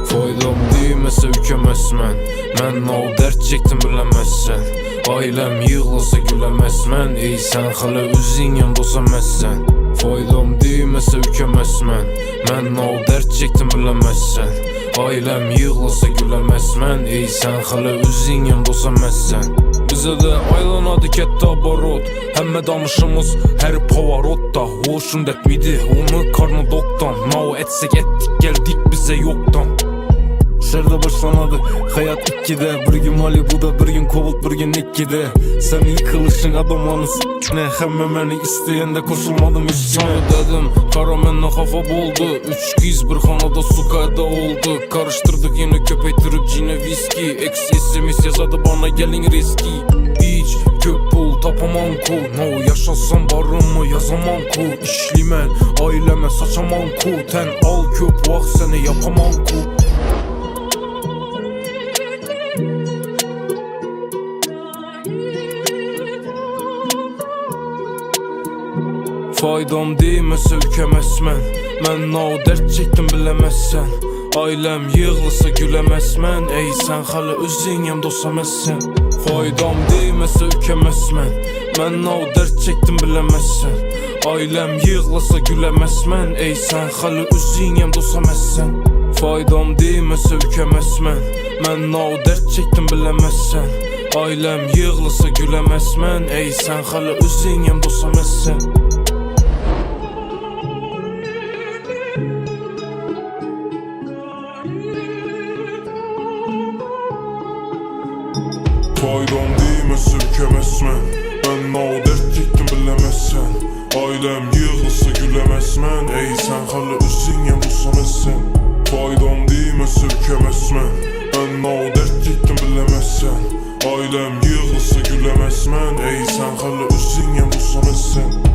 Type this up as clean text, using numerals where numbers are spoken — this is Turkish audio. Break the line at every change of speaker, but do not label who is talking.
Foydam değmese ükemezmen. Mən o dert çektim bilemezsen. Ailem yığılsa gülemezmen. Ey sen hala üzün yan dosamezsen. Foydam değmese ükemezmen. Mən o dert çektim bilemezsen. Ailem yığılsa gülemezmen. Ey sen hala üzün yan dosamezsen. Bize de aylanadı ketdi abarot. Həmmə danışımız her pavarotda. Hoşun etmidi onu karnı doktan. Mao etsek ettik geldik bize yoktan. Şerde başlanadı hayat ikkide. Bir gün Malibu'da bir gün Kovult bir gün ikkide. Sen yıkılışın adamlarını s**ne. Hemme meni isteyende koşulmadım üstüne. Dedim kara menne kafa boldu. Üç giz bir hanada su kayda oldu. Karıştırdık yine köpeytirip cine viski. Ex SMS yazadı bana gelin riski. Hiç kök pul tapamam ku. No yaşasam barımı yazamam ku. İşlimen aileme saçamam ku. Ten al köp vak seni yapamam ku. Faydam değmese ükemezmen. Mən o dert çektim bilemezsen. Ailem yığılsa gülemezmen. Ey sen hala özün yan dosamezsen. Faydam değmese ükemezmen. Mən o dert çektim bilemezsen. Ailem yığılsa gülemezmen. Ey sen hala özün yan dosamezsen. Faydam değmese ükemezmen. Mən o dert çektim bilemezsen. Ailem yığılsa gülemezmen. Ey sen hala özün yan dosamezsen.
Faydam değmese ükemezmen. Ben o dert çektim bilemezsen. Ailem yığılsa gülemezmen. Ey sen hala üzün yan dosamezsen. Faydam değmese ükemezmen. Ben o dert çektim bilemezsen. Ailem yığılsa gülemezmen. Ey sen hala üzün yan dosamezsen.